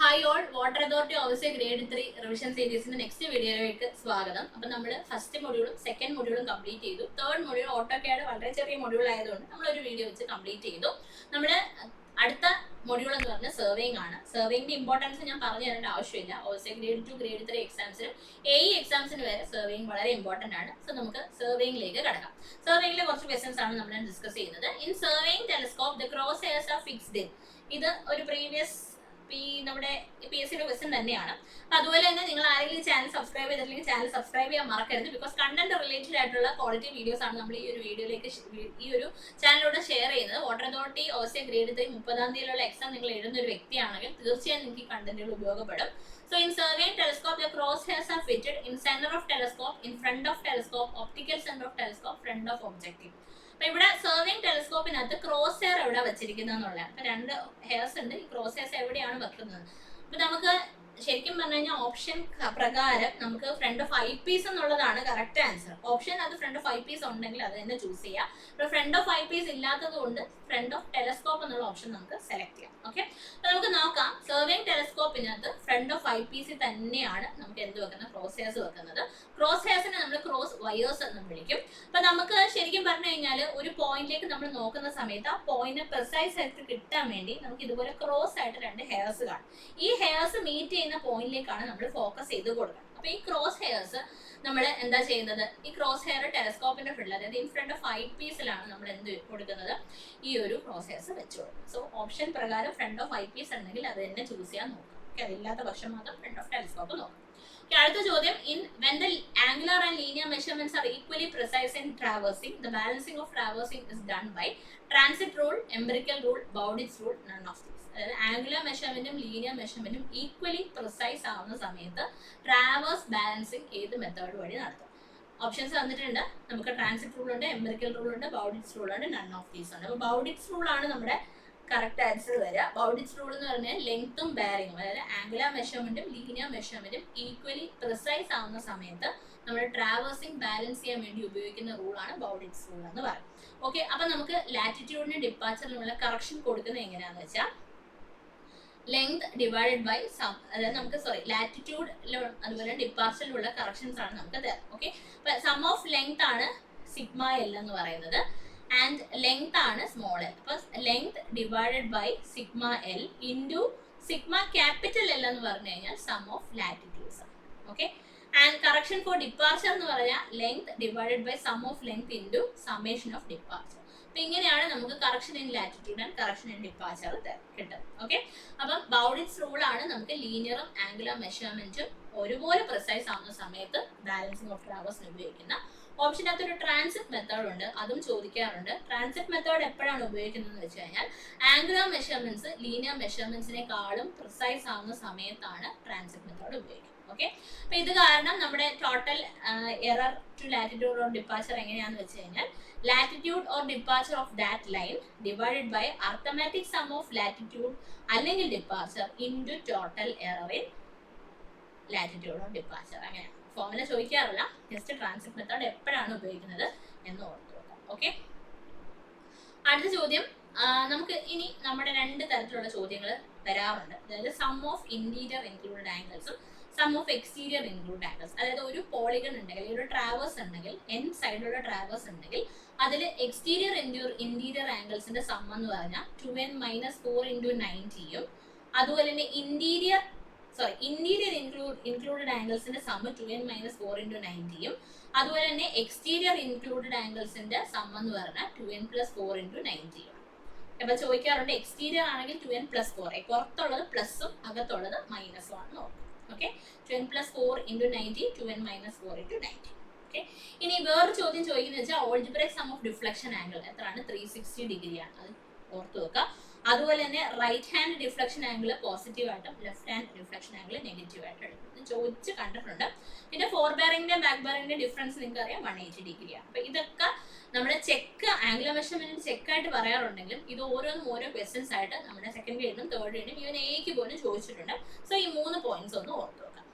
Hi all, water authority office grade 3 revision സീരീസിന്റെ next വീഡിയോയിലേക്ക് സ്വാഗതം. അപ്പൊ നമ്മൾ ഫസ്റ്റ് മൊഡ്യൂളും സെക്കൻഡ് മൊഡ്യൂളും കംപ്ലീറ്റ് ചെയ്തു. തേർഡ് മൊഡ്യൂൾ ഓട്ടോകാഡ് വളരെ ചെറിയ മൊഡ്യൂൾ ആയതുകൊണ്ട് നമ്മളൊരു വീഡിയോ വെച്ച് കംപ്ലീറ്റ് ചെയ്തു. നമ്മൾ അടുത്ത മൊഡ്യൂൾ എന്ന് പറഞ്ഞാൽ സർവേയിങ് ആണ്. സർവേയിങ്ങിന്റെ ഇമ്പോർട്ടൻസ് ഞാൻ പറഞ്ഞു തരേണ്ട ആവശ്യമില്ല. ഓൾസോ ഗ്രേഡ് 2 ഗ്രേഡ് 3 എക്സാംസിനും എക്സാംസിന് വരെ സർവേയിങ് വളരെ ഇമ്പോർട്ടന്റ് ആണ്. സോ നമുക്ക് സർവേയിങ്ങിലേക്ക് കടക്കാം. സർവേയിങ്ങിലെ കുറച്ച് ക്വസ്റ്റൻസ് ആണ് നമ്മൾ ഡിസ്കസ് ചെയ്യുന്നത്. In surveying telescope the cross hairs R fixed in. ഇത് ഒരു പ്രീവിയസ് നമ്മുടെ PSC ക്വസ്റ്റൻ തന്നെയാണ്. അപ്പൊ അതുപോലെ തന്നെ നിങ്ങൾ ആരെങ്കിലും ചാനൽ സബ്സ്ക്രൈബ് ചെയ്തില്ലെങ്കിൽ ചാനൽ സബ്സ്ക്രൈബ് ചെയ്യാൻ മറക്കരുത്. ബിക്കോസ് കണ്ടന്റ് റിലേറ്റഡ് ആയിട്ടുള്ള ക്വാളിറ്റി വീഡിയോസ് ആണ് നമ്മൾ ഈ ഒരു വീഡിയോയിലേക്ക് ഈ ഒരു ചാനലിലൂടെ ഷെയർ ചെയ്യുന്നത്. വാട്ടർ അതോറിറ്റി ഓൾസോ ഗ്രേഡ് 3 30-ാം തീയതിയിലുള്ള എക്സാം നിങ്ങൾ എഴുതുന്ന ഒരു വ്യക്തിയാണെങ്കിൽ തീർച്ചയായും നിങ്ങൾക്ക് ഈ കണ്ടന്റുകൾ ഉപയോഗപ്പെടും. So in surveying telescope, the crosshairs are fitted in center of telescope, in front of telescope, optical center of telescope, front of objective. അപ്പൊ ഇവിടെ സർവേയിങ് ടെലസ്കോപ്പിനകത്ത് ക്രോസ് ഹെയർ എവിടെ വെച്ചിരിക്കുന്നത് എന്നുള്ളത്. അപ്പൊ രണ്ട് ഹെയർസ് ഉണ്ട്. ഈ ക്രോസ് ഹെയർസ് എവിടെയാണ് വെക്കുന്നത്? അപ്പൊ നമുക്ക് ശരിക്കും പറഞ്ഞു കഴിഞ്ഞാൽ ഓപ്ഷൻ പ്രകാരം നമുക്ക് ഫ്രണ്ട് ഓഫ് ഐ പീസ് എന്നുള്ളതാണ് കറക്റ്റ് ആൻസർ. ഓപ്ഷൻ അത് ഫ്രണ്ട് ഓഫ് ഐ പീസ് ഉണ്ടെങ്കിൽ അത് തന്നെ ചൂസ് ചെയ്യാം. ഇപ്പൊ ഫ്രണ്ട് ഓഫ് ഐ പീസ് ഇല്ലാത്തത് കൊണ്ട് ഫ്രണ്ട് ഓഫ് ടെലസ്കോപ്പ് എന്നുള്ള ഓപ്ഷൻ നമുക്ക് സെലക്ട് ചെയ്യാം. ഓക്കെ, അപ്പൊ നമുക്ക് നോക്കാം. സർവേയിങ് ടെലസ്കോപ്പിനകത്ത് ഫ്രണ്ട് ഓഫ് ഐ പീസ് തന്നെയാണ് നമുക്ക് എന്ത് വെക്കുന്നത്? ക്രോസ് ഹെയർസ് വെക്കുന്നത്. ക്രോസ് ഹെയർസിനെ നമ്മൾ ക്രോസ് വയേഴ്സ് എന്ന് വിളിക്കും. അപ്പൊ നമുക്ക് ശരിക്കും പറഞ്ഞു കഴിഞ്ഞാൽ ഒരു പോയിന്റിലേക്ക് നമ്മൾ നോക്കുന്ന സമയത്ത് ആ പോയിന്റ് പ്രിസൈസ് ആയിട്ട് കിട്ടാൻ വേണ്ടി നമുക്ക് ഇതുപോലെ ക്രോസ് ആയിട്ട് രണ്ട് ഹെയർസ് കാണും. ഈ ഹെയർസ് മീറ്റ് ചെയ്യുന്ന പോയിന്റിലേക്കാണ് നമ്മൾ ഫോക്കസ് ചെയ്ത് കൊടുക്കുന്നത്. അപ്പൊ ഈ ക്രോസ് ഹെയർസ് നമ്മൾ എന്താ ചെയ്യുന്നത്? ഈ ക്രോസ് ഹെയർ ടെലസ്കോപ്പിന്റെ ഫ്രണ്ടിൽ, അതായത് ഇൻ ഫ്രണ്ട് ഓഫ് ഐ പീസിലാണ് നമ്മൾ എന്ത് കൊടുക്കുന്നത്? ഈ ഒരു ക്രോസ് ഹെയർസ് വെച്ചു കൊടുക്കും. സോ ഓപ്ഷൻ പ്രകാരം ഫ്രണ്ട് ഓഫ് ഐ പീസ് ഉണ്ടെങ്കിൽ അത് തന്നെ ചൂസ് ചെയ്യാൻ നോക്കാം. ഓക്കെ, അതില്ലാത്ത പക്ഷം മാത്രം ഫ്രണ്ട് ഓഫ് ടെലസ്കോപ്പ് നോക്കാം. അടുത്ത ചോദ്യം, in when the angular and linear measurements are equally precise in traversing, the balancing of traversing is done by transit rule, empirical rule, Bowditch's rule, none of these. അതായത് angular മെഷർമെന്റും linear മെഷർമെന്റും equally precise ആവുന്ന സമയത്ത് traverse balancing ഏത് method വഴി നടത്തും? Options തന്നിട്ടുണ്ട്. നമുക്ക് ട്രാൻസിറ്റ് റൂൾ ഉണ്ട്, എംപിറിക്കൽ റൂൾ ഉണ്ട്, ബൗഡിറ്റ്സ് റൂൾ ഉണ്ട്, നൺ ഓഫ് ദീസ് ഉണ്ട്. അപ്പോൾ ബൗഡിറ്റ്സ് റൂൾ ആണ് നമ്മുടെ കറക്റ്റ് ആൻസർ വരിക. ബൗഡിറ്റ്സ് റൂൾ എന്ന് പറഞ്ഞാൽ ലെങ്ത്തും ബാരിങ്ങും, അതായത് ആംഗുലർ മെഷർമെന്റും ലീനിയർ മെഷർമെന്റും ഈക്വലി പ്രിസൈസ് ആവുന്ന സമയത്ത് നമ്മൾ ട്രാവേഴ്സിംഗ് ബാലൻസ് ചെയ്യാൻ വേണ്ടി ഉപയോഗിക്കുന്ന റൂളാണ് ബൗഡിറ്റ്സ് റൂൾ എന്ന് പറയും. ഓക്കെ, അപ്പൊ നമുക്ക് ലാറ്റിറ്റ്യൂഡിനും ഡിപ്പാച്ചറിനുള്ള കറക്ഷൻ കൊടുക്കുന്നത് എങ്ങനെയാണെന്ന് വെച്ചാൽ ലെങ്ത് ഡിവൈഡഡ് ബൈ സം, അതായത് നമുക്ക് ലാറ്റിറ്റ്യൂഡ് അതുപോലെ ഡിപ്പാർച്ചറിലുള്ള കറക്ഷൻസ് ആണ് നമുക്ക് തരാം. ഓക്കെ, അപ്പൊ സം ഓഫ് ലെങ്ത് ആണ് സിഗ്മ എൽ എന്ന് പറയുന്നത് ആൻഡ് ലെങ്ത് ആണ് സ്മോൾ എൽ. അപ്പൊ length divided by sigma L into sigma capital L എന്ന് പറഞ്ഞു കഴിഞ്ഞാൽ സം ഓഫ് ലാറ്റിറ്റ്യൂഡ്സ് ആണ്. Okay, and correction for departure എന്ന് പറഞ്ഞാൽ length divided by sum of length into summation of departure. അപ്പൊ ഇങ്ങനെയാണ് നമുക്ക് correction in latitude and correction in departure കിട്ടും. ഓക്കെ, അപ്പം ബൗഡിറ്റ്സ് റൂൾ ആണ് നമുക്ക് ലീനിയറും ആംഗുലർ മെഷർമെന്റും ഒരുപോലെ പ്രിസൈസ് ആവുന്ന സമയത്ത് ബാലൻസിംഗ് ഓഫ് ട്രാവേഴ്സിന് ഉപയോഗിക്കുന്ന. ഓപ്ഷനകത്ത് ഒരു ട്രാൻസിറ്റ് മെത്തേഡ് ഉണ്ട്, അതും ചോദിക്കാറുണ്ട്. ട്രാൻസിറ്റ് മെത്തേഡ് എപ്പോഴാണ് ഉപയോഗിക്കുന്നത് വെച്ച് കഴിഞ്ഞാൽ ആംഗുലർ മെഷർമെന്റ്സ് ലീനിയർ മെഷർമെന്റ്സിനെക്കാളും പ്രിസൈസ് ആവുന്ന സമയത്താണ് ട്രാൻസിറ്റ് മെത്തേഡ് ഉപയോഗിക്കുന്നത്. ഓക്കെ, അപ്പൊ ഇത് കാരണം നമ്മുടെ total error to latitude or departure എങ്ങനെയാണെന്ന് വെച്ച് കഴിഞ്ഞാൽ latitude or departure of that line divided by arithmetic sum of latitude അല്ലെങ്കിൽ departure into total error in latitude or departure. അങ്ങനെയാണ് ഫോർമുല ചോദിക്കാറില്ല. ജസ്റ്റ് ട്രാൻസിറ്റ് മെത്തേഡ് എപ്പോഴാണ് ഉപയോഗിക്കുന്നത് എന്ന് ഓർത്തു വെക്കാം. ഓക്കെ, അടുത്ത ചോദ്യം, നമുക്ക് ഇനി നമ്മുടെ രണ്ട് തരത്തിലുള്ള ചോദ്യങ്ങൾ വരാറുണ്ട്. അതായത് സം ഓഫ് ഇന്റീരിയർ ഇൻക്ലൂഡഡ് ആംഗിൾസും sum of exterior include angles. അതായത് ഒരു പോളിഗൺ ഉണ്ടെങ്കിൽ, ഒരു ട്രാവേഴ്സ് ഉണ്ടെങ്കിൽ, എൻ സൈഡിലുള്ള ട്രാവേഴ്സ് ഉണ്ടെങ്കിൽ അതിൽ എക്സ്റ്റീരിയർ ഇന്റീരിയർ ആംഗിൾസിന്റെ സം എന്ന് പറഞ്ഞാൽ 2n - 4 × 90യും അതുപോലെ തന്നെ ഇന്റീരിയർ ഇൻക്ലൂഡഡ് ആംഗിൾസിന്റെ സം 2n - 4 × 90യും അതുപോലെ തന്നെ എക്സ്റ്റീരിയർ ഇൻക്ലൂഡഡ് ആംഗിൾസിന്റെ സം എന്ന് പറഞ്ഞാൽ 2n + 4 × 90യും. അപ്പൊ ചോദിക്കാറുണ്ട് എക്സ്റ്റീരിയർ ആണെങ്കിൽ 2n + 4, പുറത്തുള്ളത് പ്ലസും അകത്തുള്ളത് മൈനസും ആണ്. Okay, 2n + 4 × 90, 2n - 4 × 90. ഓക്കെ, ഇനി വേറൊരു ചോദ്യം ചോദിക്കുന്നത് വെച്ചാൽ algebraic sum of deflection angle എത്രയാണ്? 360 ഡിഗ്രിയാണ്. അത് ഓർത്ത് വെക്കുക. അതുപോലെ തന്നെ right hand deflection angle positive ആയിട്ടും left hand deflection angle negative ആയിട്ടും എടുക്കും. ചോദിച്ച് കണ്ടിട്ടുണ്ട്. പിന്നെ ഫോർ ബെയറിംഗിന്റെ ബാക്ക് ബെയറിംഗിന്റെ ഡിഫറൻസ് നിങ്ങൾക്ക് അറിയാം, 180 ഡിഗ്രിയാണ്. അപ്പൊ ഇതൊക്കെ നമ്മുടെ ചെക്ക് ആംഗുലർ മെഷർമെന്റ് ചെക്കായിട്ട് പറയാറുണ്ടെങ്കിലും ഇത് ഓരോന്നും ഓരോ ക്വസ്റ്റ്യൻസ് ആയിട്ട് നമ്മുടെ സെക്കൻഡ് ഗ്രേഡിനും തേർഡ് ഗ്രേഡിനും ഇവൻ എക്ക് പോലും ചോദിച്ചിട്ടുണ്ട്. സോ ഈ 3 പോയിന്റ്സ് ഒന്ന് ഓർത്ത് വെക്കാം.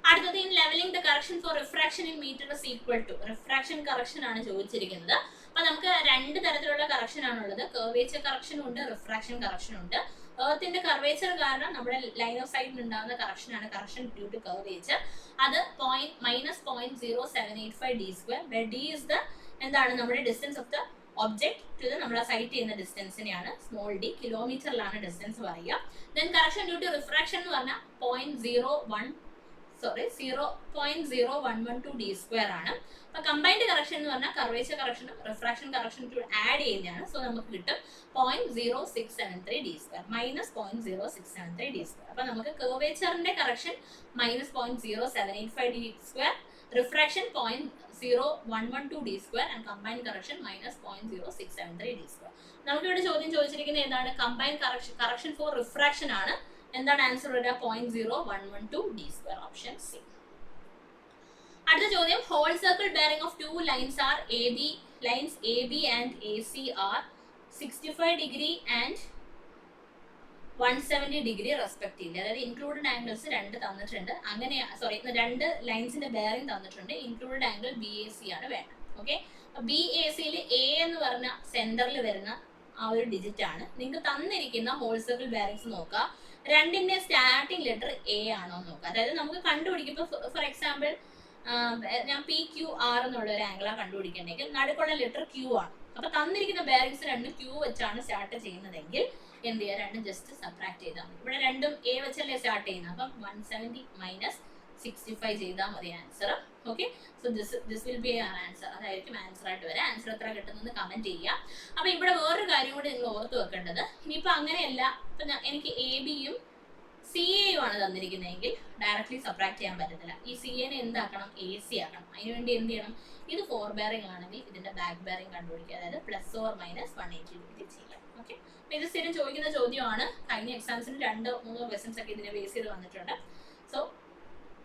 അടുത്തത്, in levelling the correction for refraction in metre is equal to. Refraction correction ആണ് ചോദിച്ചിരിക്കുന്നത്. അപ്പൊ നമുക്ക് രണ്ട് തരത്തിലുള്ള കറക്ഷൻ ആണുള്ളത്. കർവേച്ചർ കറക്ഷനും ഉണ്ട്, റിഫ്രാക്ഷൻ കറക്ഷനും ഉണ്ട്. എർത്തിന്റെ കർവേച്ചർ കാരണം നമ്മുടെ ലൈൻ ഓഫ് സൈറ്റിൽ ഉണ്ടാകുന്ന കറക്ഷനാണ് കറക്ഷൻ ഡ്യൂ ടു കർവേച്ചർ. അത് -0.0785 d², d is the എന്താണ് നമ്മുടെ distance of the object to the നമ്മൾ സൈറ്റ് ചെയ്യുന്ന ഡിസ്റ്റൻസിനെയാണ് സ്മോൾ ഡി, കിലോമീറ്ററിലാണ് ഡിസ്റ്റൻസ് പറയുക. Then correction due to refraction എന്ന് പറഞ്ഞാൽ 0.0112 d² ആണ്. അപ്പൊ കമ്പൈൻഡ് കറക്ഷൻ എന്ന് പറഞ്ഞാൽ കർവേച്ചർ കറക്ഷനും റിഫ്രാക്ഷൻ കറക്ഷനും ആഡ് ചെയ്യുന്നതാണ്. സോ നമുക്ക് കിട്ടും 0.0673 d², -0.0673 d². അപ്പൊ നമുക്ക് കർവേച്ചറിന്റെ correction -0.0785 d², refraction 0.0112 d² and combined correction -0.0673 d². നമുക്ക് ഇവിടെ ചോദ്യം ചോദിച്ചിരിക്കുന്നത് ഏതാണ്? കമ്പൈൻഡ് കറക്ഷൻ ഫോർ റിഫ്രാക്ഷൻ ആണ്. എന്താണ് ആൻസർ വരിക? 0.0112 d², ഓപ്ഷൻ സി. അടുത്ത ചോദ്യം, whole circle bearing of two lines are lines A B and A C are 65 degree and 170 degree respectively. അതായത് ഇൻക്ലൂഡഡ് ആംഗിൾസ് രണ്ട് തന്നിട്ടുണ്ട്. അങ്ങനെ രണ്ട് ലൈൻസിന്റെ ബെയറിംഗ് തന്നിട്ടുണ്ട്. Included angle B A C ആണ് വേണ്ടത്. ഓക്കെ, ബി എ സിയിൽ എ എന്ന് പറഞ്ഞ സെന്ററിൽ വരുന്ന ആ ഒരു ഡിജിറ്റ് ആണ്. നിങ്ങൾക്ക് തന്നിരിക്കുന്ന ഹോൾ സർക്കിൾ ബെയറിംഗ്സ് നോക്കുക, രണ്ടിന്റെ സ്റ്റാർട്ടിംഗ് ലെറ്റർ എ ആണോ നോക്കുക. അതായത് നമുക്ക് കണ്ടുപിടിക്കും. ഇപ്പൊ ഫോർ എക്സാമ്പിൾ ഞാൻ പി ക്യു ആർ എന്നുള്ള ഒരു ആംഗിളാണ് കണ്ടുപിടിക്കണമെങ്കിൽ നടുക്കുള്ള ലെറ്റർ ക്യൂ ആണ്. അപ്പൊ തന്നിരിക്കുന്ന ബെയറിംഗ്സ് രണ്ടും ക്യൂ വെച്ചാണ് സ്റ്റാർട്ട് ചെയ്യുന്നതെങ്കിൽ എന്ത് ചെയ്യുക? രണ്ടും ജസ്റ്റ് സബ്ട്രാക്ട് ചെയ്താൽ മതി. ഇവിടെ രണ്ടും എ വെച്ചല്ലേ സ്റ്റാർട്ട് ചെയ്യുന്നത്. അപ്പം 170 - 65 ചെയ്താൽ മതി answer. Okay, so this will be our answer. അതായിരിക്കും ആൻസർ ആയിട്ട് വരാം. ആൻസർ എത്ര കിട്ടുന്നത് കമന്റ് ചെയ്യുക. അപ്പൊ ഇവിടെ വേറൊരു കാര്യം കൂടി നിങ്ങൾ ഓർത്ത് വെക്കേണ്ടത്, ഇനിയിപ്പോ അങ്ങനെയല്ല, ഇപ്പൊ എനിക്ക് എ ബിയും സി എയും ആണ് തന്നിരിക്കുന്നതെങ്കിൽ ഡയറക്ട്ലി സബ്ട്രാക്ട് ചെയ്യാൻ പറ്റത്തില്ല. ഈ സി എനെ എന്താക്കണം? എ സി ആക്കണം. അതിനുവേണ്ടി എന്ത് ചെയ്യണം? ഇത് 4 ബെയറിംഗ് ആണെങ്കിൽ ഇതിന്റെ ബാക്ക് ബെയറിംഗ് കണ്ടുപിടിക്കുക. അതായത് +or-180 ഡിഗ്രി ചെയ്യാം. ഓക്കെ, ഇത് സ്ഥിരം ചോദിക്കുന്ന ചോദ്യമാണ്. കഴിഞ്ഞ എക്സാംസിന് 2-3 ക്വസ്റ്റൻസ് ഒക്കെ ഇതിനെ ബേസ് ചെയ്ത് വന്നിട്ടുണ്ട്. സോ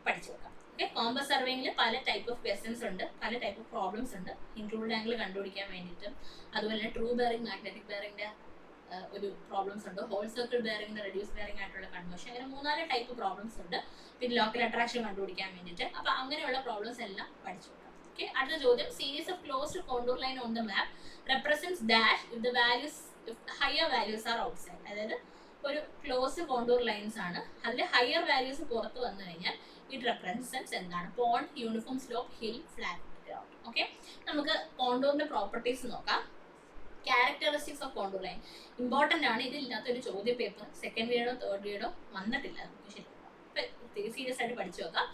പഠിച്ചു വെക്കാം. ഓക്കെ, കോമ്പസ് സർവേയിൽ പല ടൈപ്പ് ഓഫ് ക്വസ്റ്റൻസ് ഉണ്ട്, പല ടൈപ്പ് ഓഫ് പ്രോബ്ലംസ് ഉണ്ട്. ഇൻക്ലൂഡ് ആംഗിൾ കണ്ടുപിടിക്കാൻ വേണ്ടിയിട്ട്, അതുപോലെ തന്നെ ട്രൂ ബെയറിംഗ്, മാഗ്നറ്റിക് ബെയറിംഗിന്റെ ഒരു പ്രോബ്ലംസ് ഉണ്ട്, whole circle bearing, reduce bearing ആയിട്ടുള്ള കൺവേർഷൻ, അങ്ങനെ 3-4 ടൈപ്പ് പ്രോബ്ലംസ് ഉണ്ട്. പിന്നെ ലോക്കൽ അട്രാക്ഷൻ കണ്ടുപിടിക്കാൻ വേണ്ടിയിട്ട്. അപ്പൊ അങ്ങനെയുള്ള പ്രോബ്ലംസ് എല്ലാം പഠിച്ചു വെക്കാം. ഓക്കെ, അടുത്ത ചോദ്യം, series of closed contour line on the map represents dash if the values higher values R outside. അതായത് ഒരു ക്ലോസ്ഡ് കോണ്ടൂർ ലൈൻസ് ആണ്, അതിൽ ഹയർ വാല്യൂസ് പുറത്ത് വന്നു കഴിഞ്ഞാൽ ഇറ്റ് റെപ്രസെന്റ്സ് എന്താണ്? Pond, uniform slope, hill, flat ground. Okay, നമുക്ക് കോണ്ടൂറിന്റെ പ്രോപ്പർട്ടീസ് നോക്കാം. Characteristics of contour line important ആണ്. ഇതില്ലാത്ത ഒരു ചോദ്യ പേപ്പർ സെക്കൻഡ് ഗ്രേഡോ തേർഡ് ഗ്രേഡോ വന്നിട്ടില്ല. നമുക്ക് ശരിക്കും സീരിയസ് ആയിട്ട് പഠിച്ചു നോക്കാം.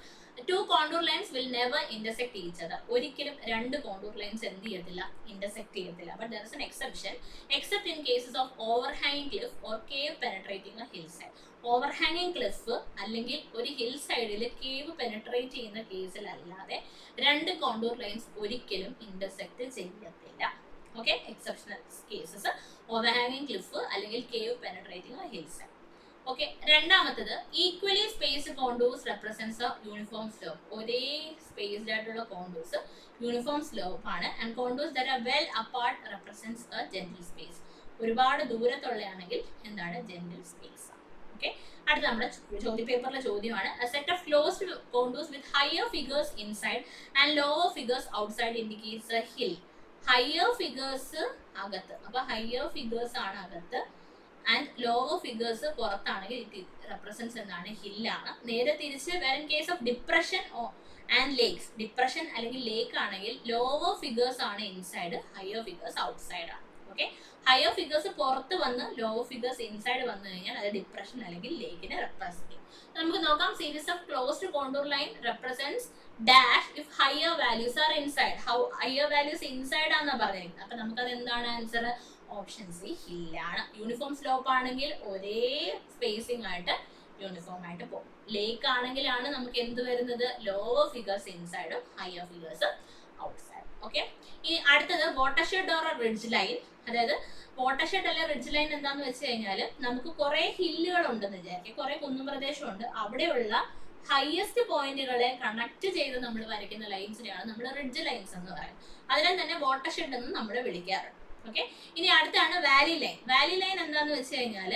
2 contour lines will never intersect each other. ഒരിക്കലും 2 കോണ്ടൂർ ലൈൻസ് എന്ത് ചെയ്യത്തില്ല? ഇന്റർസെക്ട് ചെയ്യത്തില്ല. But there is an exception, except in cases of ഓവർഹാങ്ങിങ് cliff or cave penetrating a hill side. ഓവർഹാങ്ങിങ് ക്ലിഫ് അല്ലെങ്കിൽ ഒരു ഹിൽ സൈഡിൽ കേവ് പെനട്രേറ്റ് ചെയ്യുന്ന കേസിലല്ലാതെ 2 കോണ്ടൂർ ലൈൻസ് ഒരിക്കലും ഇന്റർസെക്ട് ചെയ്യത്തില്ല. ഓക്കെ, എക്സെപ്ഷണൽ കേസസ് ഓവർഹാങ്ങിങ് ക്ലിഫ് അല്ലെങ്കിൽ cave penetrating a hill side. Okay, രണ്ടാമത്തത്, equally spaced contours represents a uniform slope. ഒരേ സ്പേസ്ഡ് ആയിട്ടുള്ള കോണ്ടൂർസ് യൂണിഫോം സ്ലോപ്പ് ആണ്. And contours that are well apart represents a gentle space. ഒരുപാട് ദൂരത്തുള്ളതാണെങ്കിൽ എന്താണ്? Gentle space. Okay, അടുത്ത നമ്മുടെ ചോദ്യ പേപ്പറിലെ ചോദ്യമാണ്, a set of closed contours with higher figures inside and lower figures outside indicates a hill. Higher figures അകത്ത്, അപ്പൊ ഹയർ ഫിഗേഴ്സ് ആണ് അകത്ത് ആൻഡ് ലോവർ ഫിഗേഴ്സ് പുറത്താണെങ്കിൽ ഇറ്റ് റെപ്രസെന്റ്സ് എന്താണ്? ഹില്ലാണ്. നേരെ തിരിച്ച് when case of depression and lakes, depression അല്ലെങ്കിൽ ലേക്ക് ആണെങ്കിൽ ലോവർ ഫിഗേഴ്സ് ആണ് ഇൻസൈഡ്, ഹയർ ഫിഗേഴ്സ് ഔട്ട്സൈഡ് ആണ്. ഓക്കെ, ഹയർ ഫിഗേഴ്സ് പുറത്ത് വന്ന് ലോവർ ഫിഗേഴ്സ് ഇൻസൈഡ് വന്നു കഴിഞ്ഞാൽ അത് ഡിപ്രഷൻ അല്ലെങ്കിൽ ലേക്കിനെ റെപ്രസെന്റ് ചെയ്യും. നമുക്ക് നോക്കാം, series of closed contour line represents dash if higher values are inside. Higher values inside ആണെന്നാ പറഞ്ഞിരിക്കുന്നത്. അപ്പൊ നമുക്കത് എന്താണ് ആൻസർ? ഓപ്ഷൻ സി, ഹില്ലാണ്. യൂണിഫോം സ്ലോപ്പ് ആണെങ്കിൽ ഒരേ സ്പേസിംഗ് ആയിട്ട് യൂണിഫോം ആയിട്ട് പോകും. ലേക്ക് ആണെങ്കിലാണ് നമുക്ക് എന്ത് വരുന്നത്? ലോവർ ഫിഗേഴ്സ് ഇൻസൈഡും ഹയർ ഫിഗേഴ്സ് ഔട്ട്സൈഡ്. ഓക്കെ, ഇനി അടുത്തത് വാട്ടർഷെഡ് ഓർ റിഡ്ജ് ലൈൻ. അതായത് വാട്ടർഷെഡ് അല്ലെ റിഡ്ജ് ലൈൻ എന്താന്ന് വെച്ച് കഴിഞ്ഞാൽ, നമുക്ക് കുറെ ഹില്ലുകൾ ഉണ്ടെന്ന് വിചാരിക്കും, കുറെ കുന്നുപ്രദേശമുണ്ട്, അവിടെയുള്ള ഹയസ്റ്റ് പോയിന്റുകളെ കണക്ട് ചെയ്ത് നമ്മൾ വരയ്ക്കുന്ന ലൈൻസിനെയാണ് നമ്മൾ റിഡ്ജ് ലൈൻസ് എന്ന് പറയുന്നത്. അതിനെ തന്നെ വാട്ടർഷെഡ് എന്ന് നമ്മൾ വിളിക്കാറുണ്ട്. ഓക്കെ, ഇനി അടുത്താണ് വാലി ലൈൻ. വാലി ലൈൻ എന്താന്ന് വെച്ച് കഴിഞ്ഞാൽ,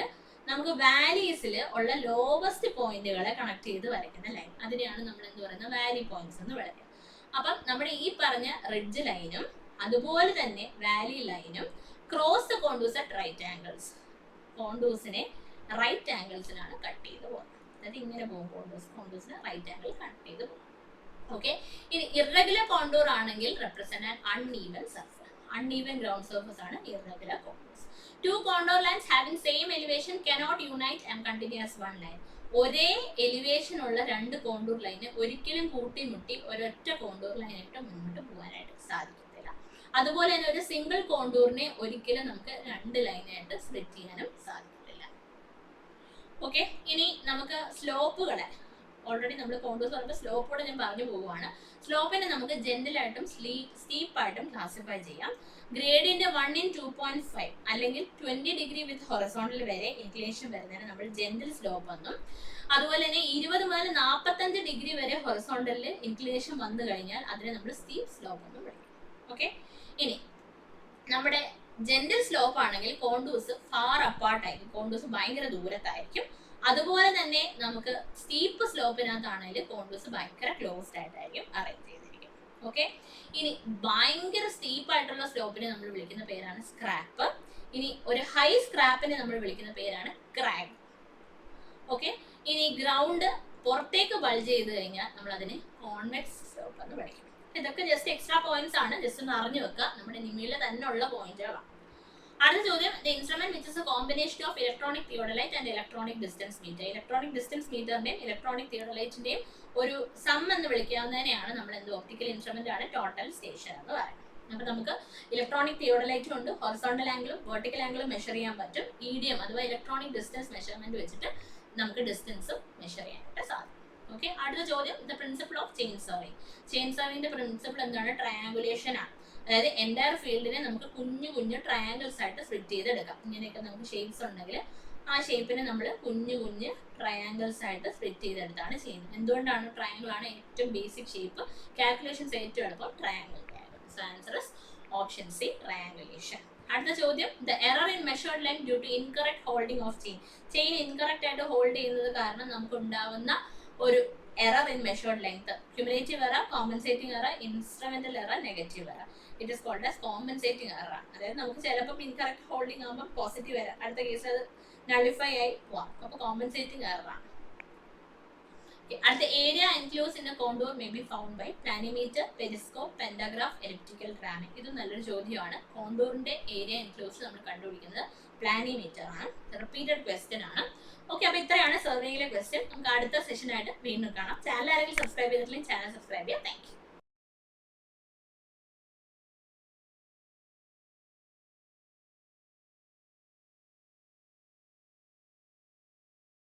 നമുക്ക് വാലീസിൽ ഉള്ള ലോവസ്റ്റ് പോയിന്റുകളെ കണക്ട് ചെയ്ത് വരയ്ക്കുന്ന ലൈൻ, അതിനെയാണ് നമ്മൾ എന്ത് പറയുന്നത്? വാലി പോയിന്റ്സ് എന്ന് വിളിക്കുന്നത്. അപ്പം നമ്മുടെ ഈ പറഞ്ഞ റിഡ്ജ് ലൈനും അതുപോലെ തന്നെ വാലി ലൈനും cross the contours at right angles. കോണ്ടൂർസിനെ റൈറ്റ് ആംഗിൾസിനാണ് കട്ട് ചെയ്ത് പോകുന്നത്. അതായത് ഇങ്ങനെ പോകും കോണ്ടൂഴ്സിന് റൈറ്റ് ആംഗിൾ കട്ട് ചെയ്ത് പോകും. ഓക്കെ, ഇനി ഇറഗുലർ കോണ്ടൂർ ആണെങ്കിൽ represent an uneven surface. Uneven ground surface ആണ് irregular contours. Two contour lines having same elevation cannot unite and continue as one line. ഒരേ എലിവേഷൻ ഉള്ള രണ്ട് കോണ്ടൂർ ലൈന് ഒരിക്കലും കൂട്ടിമുട്ടി ഒരൊറ്റ കോണ്ടൂർ ലൈനായിട്ട് മുന്നോട്ട് പോകാനായിട്ട് സാധിക്കത്തില്ല. അതുപോലെ തന്നെ ഒരു സിംഗിൾ കോണ്ടൂറിനെ ഒരിക്കലും നമുക്ക് രണ്ട് ലൈനായിട്ട് സ്പ്ലിറ്റ് ചെയ്യാനും സാധിക്കത്തില്ല. ഓക്കെ, ഇനി നമുക്ക് സ്ലോപ്പുകളെ ഓൾറെഡി നമ്മൾ കോണ്ടൂർസ് പറയുമ്പോൾ സ്ലോപ്പോടെ ഞാൻ പറഞ്ഞു പോവുകയാണ്. സ്ലോപ്പിനെ നമുക്ക് ജെന്റിലായിട്ടും സ്റ്റീപ്പായിട്ടും ക്ലാസിഫൈ ചെയ്യാം. ഗ്രേഡിയന്റ് 1 in 2.5 അല്ലെങ്കിൽ 20 ഡിഗ്രി വിത്ത് ഹൊറിസോണ്ടൽ വരെ ഇൻക്ലിനേഷൻ വരുന്നതിന് നമ്മൾ ജെന്റിൽ സ്ലോപ്പ് എന്നും, അതുപോലെ തന്നെ 20 മുതൽ 45 ഡിഗ്രി വരെ ഹൊറിസോണ്ടലിൽ ഇൻക്ലിനേഷൻ വന്നു കഴിഞ്ഞാൽ അതിനെ നമ്മൾ സ്റ്റീപ്പ് സ്ലോപ്പ് എന്ന് വിളിക്കും. ഓക്കെ, ഇനി നമ്മുടെ ജെന്റിൽ സ്ലോപ്പ് ആണെങ്കിൽ കോണ്ടൂർസ് ഫാർ അപ്പാർട്ടായിരിക്കും, കോണ്ടൂർസ് ഭയങ്കര ദൂരത്തായിരിക്കും. അതുപോലെ തന്നെ നമുക്ക് സ്റ്റീപ്പ് സ്ലോപ്പിനകത്താണെങ്കിൽ കോണ്ടൂർസ് ഭയങ്കര ക്ലോസ്ഡ് ആയിട്ടായിരിക്കും അറേഞ്ച് ചെയ്തിരിക്കും. ഓക്കെ, ഇനി ഭയങ്കര സ്റ്റീപ്പ് ആയിട്ടുള്ള സ്ലോപ്പിനെ നമ്മൾ വിളിക്കുന്ന പേരാണ് സ്ക്രാപ്പ്. ഇനി ഒരു ഹൈ സ്ക്രാപ്പിനെ നമ്മൾ വിളിക്കുന്ന പേരാണ് ക്രാഗ്. ഓക്കെ, ഇനി ഗ്രൗണ്ട് പുറത്തേക്ക് ബൾജ് ചെയ്ത് കഴിഞ്ഞാൽ നമ്മൾ അതിനെ കോൺവെക്സ് സ്ലോപ്പ് എന്ന് വിളിക്കും. ഇതൊക്കെ ജസ്റ്റ് എക്സ്ട്രാ പോയിന്റ്സ് ആണ്, ജസ്റ്റ് ഒന്ന് അറിഞ്ഞു വെക്കുക, നമ്മുടെ നിമിയിൽ തന്നെ ഉള്ള പോയിന്റുകളാണ്. അടുത്ത ചോദ്യം, the instrument which is a combination of electronic theodolite and electronic distance meter. Electronic distance മീറ്ററിന്റെയും ഇലക്ട്രോണിക് തിയോഡലൈറ്റിന്റെയും ഒരു സം എന്ന് വിളിക്കാവുന്നതിനെയാണ് നമ്മൾ എന്ത് ഒപ്റ്റിക്കൽ ഇൻസ്ട്രുമെന്റ് ആണ് ടോട്ടൽ സ്റ്റേഷൻ എന്ന് പറയുന്നത്. അപ്പൊ നമുക്ക് ഇലക്ട്രോണിക് തിയോഡലൈറ്റും ഉണ്ട്, ഹൊറിസോണ്ടൽ ആംഗിളും വെർട്ടിക്കൽ ആംഗിളും മെഷർ ചെയ്യാൻ പറ്റും. EDM അഥവാ ഇലക്ട്രോണിക് ഡിസ്റ്റൻസ് മെഷർമെന്റ് വെച്ചിട്ട് നമുക്ക് ഡിസ്റ്റൻസും മെഷർ ചെയ്യാനായിട്ട് സാധിക്കും. ഓക്കെ, അടുത്ത ചോദ്യം, the principle of chain surveying. Chain സർവിങ്ങിന്റെ പ്രിൻസിപ്പിൾ എന്താണ്? ട്രയാങ്കുലേഷൻ ആണ്. അതായത് എൻറ്റയർ ഫീൽഡിനെ നമുക്ക് കുഞ്ഞു കുഞ്ഞു ട്രയാങ്കിൾസ് ആയിട്ട് സ്പ്ലിറ്റ് ചെയ്തെടുക്കാം. ഇങ്ങനെയൊക്കെ നമുക്ക് ഷേപ്സ് ഉണ്ടെങ്കിൽ ആ ഷേപ്പിനെ നമ്മൾ കുഞ്ഞു കുഞ്ഞു ട്രയാങ്കിൾസ് ആയിട്ട് സ്പ്ലിറ്റ് ചെയ്തെടുത്താണ് ചെയ്യുന്നത്. എന്തുകൊണ്ടാണ്? ട്രയാങ്കിൾ ആണ് ഏറ്റവും ബേസിക് ഷേപ്പ്, കാൽക്കുലേഷൻസ് ഏറ്റവും എളുപ്പം triangle. So answer is option C, triangulation. അടുത്ത ചോദ്യം, the error in measured length due to incorrect holding of chain. Chain incorrect ആയിട്ട് ഹോൾഡ് ചെയ്യുന്നത് കാരണം നമുക്ക് ഉണ്ടാവുന്ന ഒരു error in measured length. Cumulative error, compensating error, instrumental error, negative error. It is called as compensating error ആണ്. അതായത് നമുക്ക് ചിലപ്പോൾ ഇൻകറക്റ്റ് ഹോൾഡിംഗ് ആകുമ്പോൾ പോസിറ്റീവ് എറർ, അടുത്ത കേസിൽ അത് നള്ളിഫൈ ആയി പോവാം. അപ്പോൾ കോമ്പൻസേറ്റിംഗ് എറർ ആണ്. അടുത്ത, area enclose in a contour may be found by planimeter, periscope, pantagraph, elliptical ramming. ഇത് നല്ലൊരു ചോദ്യമാണ്. കോണ്ടൂറിന്റെ ഏരിയ എൻക്ലോസ് നമ്മൾ കണ്ടുപിടിക്കുന്നത് പ്ലാനിമീറ്റർ ആണ്. റിപ്പീറ്റഡ് ക്വസ്റ്റ്യൻ ആണ്. ഓക്കെ, അപ്പൊ ഇത്രയാണ് സർവേയിലെ ക്വസ്റ്റ്യൻ. നമുക്ക് അടുത്ത സെഷനായിട്ട് വീണ്ടും കാണാം. ചാനൽ ആരെങ്കിലും സബ്സ്ക്രൈബ് ചെയ്തിട്ടില്ലെങ്കിൽ ചാനൽ സബ്സ്ക്രൈബ് ചെയ്യാം. Thank you.